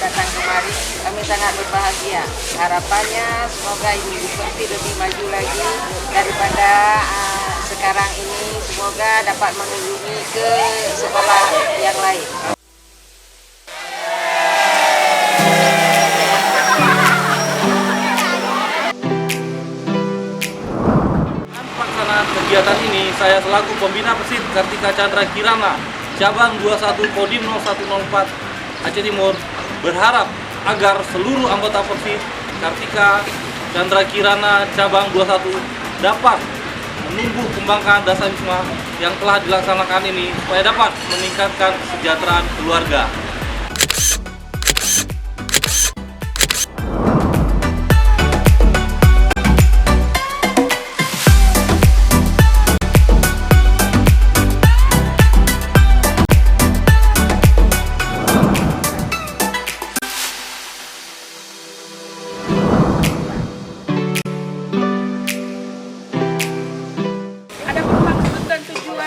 datang kemari, kami sangat berbahagia. Harapannya semoga Ibu Bupati lebih maju lagi daripada sekarang ini. Semoga dapat mengunjungi ke sekolah yang lain. Pelaksanaan kegiatan ini, saya selaku pembina Persit Kartika Chandra Kirana, cabang 21 Kodim 0104 Aceh Timur, berharap agar seluruh anggota Persit Kartika Chandra Kirana cabang 21 dapat menumbuh kembangkan Dasawisma yang telah dilaksanakan ini supaya dapat meningkatkan kesejahteraan keluarga.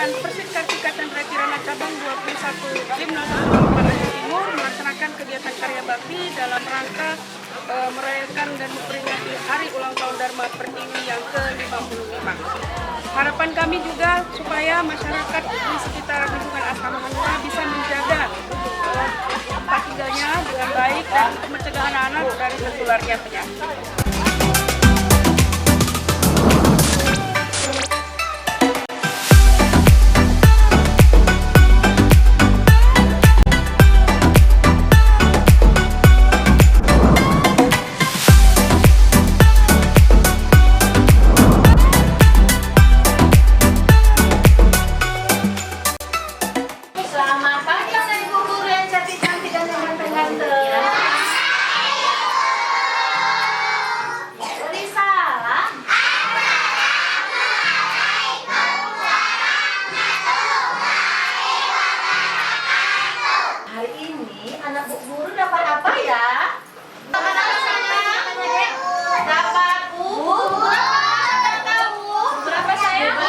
Persit Kartika Chandra Kirana cabang 21 Kodim 01 Aceh Timur melaksanakan kegiatan karya bakti dalam rangka merayakan dan memperingati Hari Ulang Tahun Dharma Pertiwi yang ke-55. Harapan kami juga supaya masyarakat di sekitar lingkungan asrama Hanura bisa menjaga tempat tinggalnya dengan baik dan mencegah anak-anak dari tertularnya penyakit. Hari ini anak Bu Guru dapat apa ya? Dapat buku. Berapa saya? Apa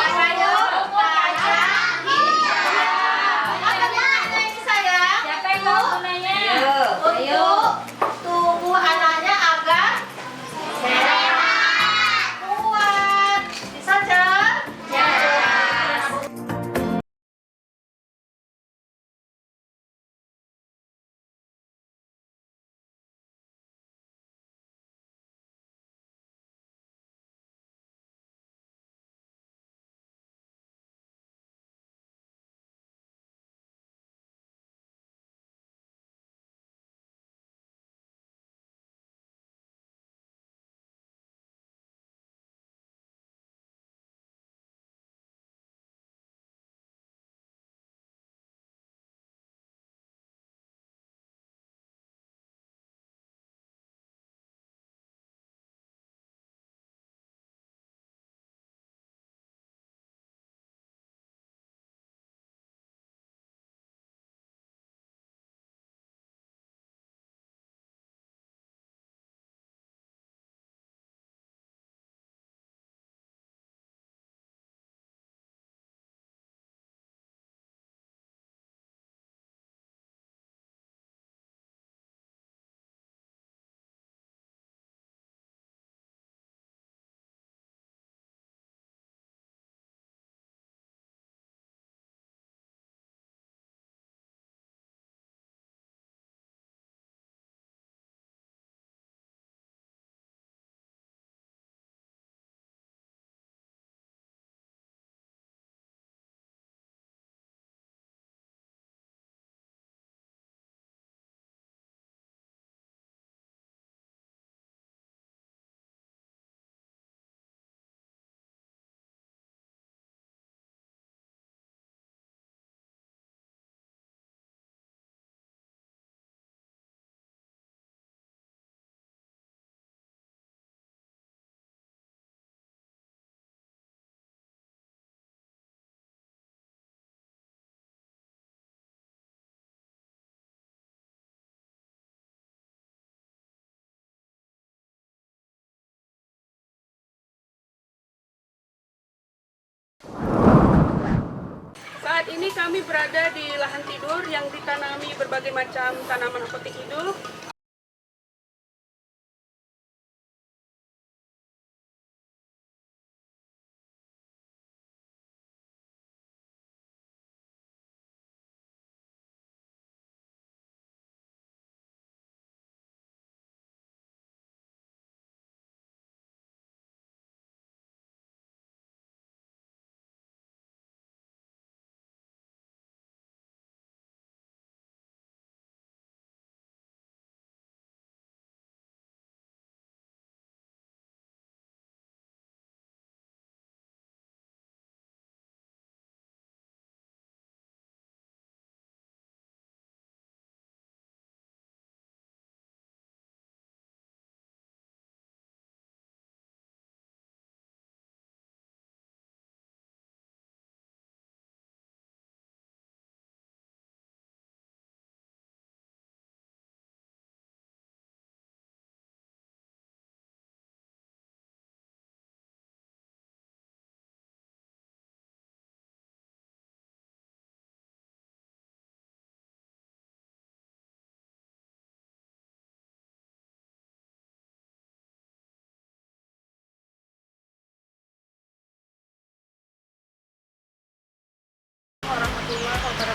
ini sayang? Siapa yang mau gunanya? Untuk tubuh anaknya agar sehat, kuat. Bisa, Cel? Ya. Saat ini kami berada di lahan tidur yang ditanami berbagai macam tanaman apotek hidup.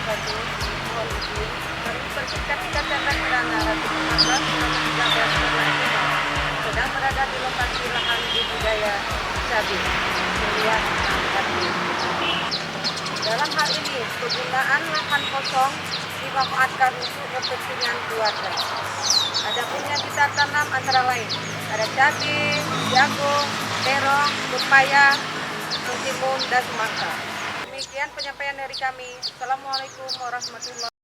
wabarakatuh. Mohon izin, kami Persib Kartika Chandra Kirana Ratu 15 sedang berada di lokasi lahan budidaya cabai seluas 6 hektare. Dalam hal ini, penggunaan lahan kosong dimanfaatkan untuk kepentingan keluarga. Adapun yang kita tanam antara lain ada cabai, jagung, terong, pepaya, mentimun, dan semangka. Demikian penyampaian dari kami. Assalamualaikum warahmatullahi wabarakatuh.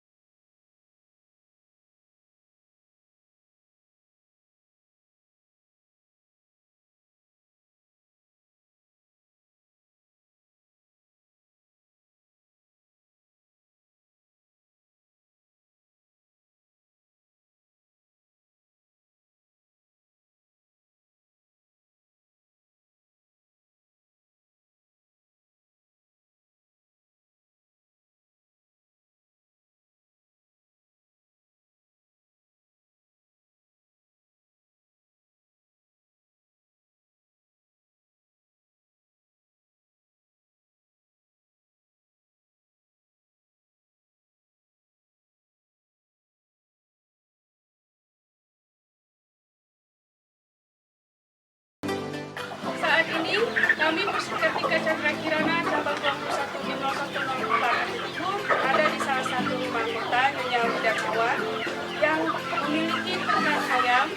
Saat ini kami Persib Kartika Chandra Kirana cabang 21 di 0104 Timur ada di salah satu rumah anggota Nyonya Widarsawan yang memiliki ternak ayam.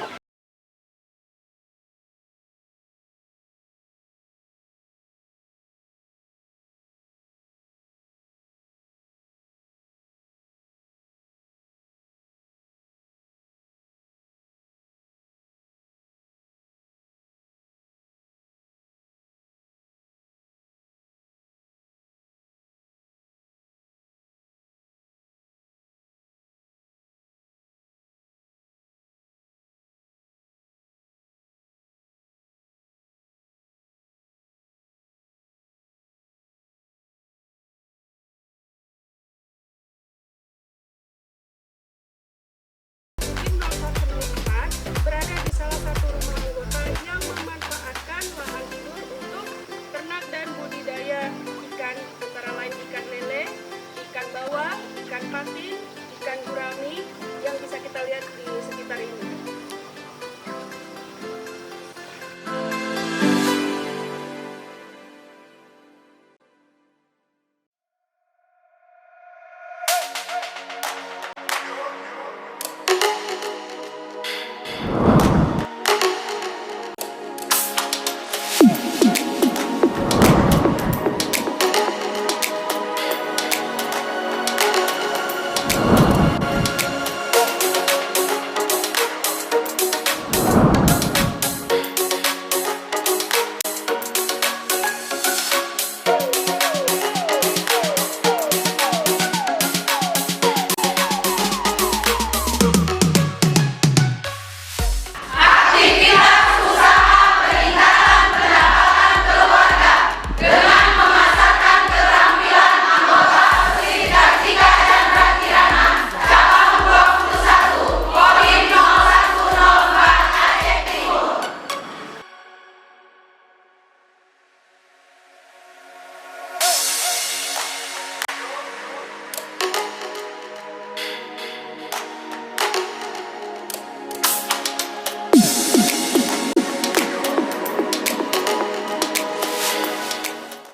Berada di salah satu rumah anggota yang memanfaatkan lahan tidur untuk ternak dan budidaya ikan, antara lain ikan lele, ikan bawal, ikan patin,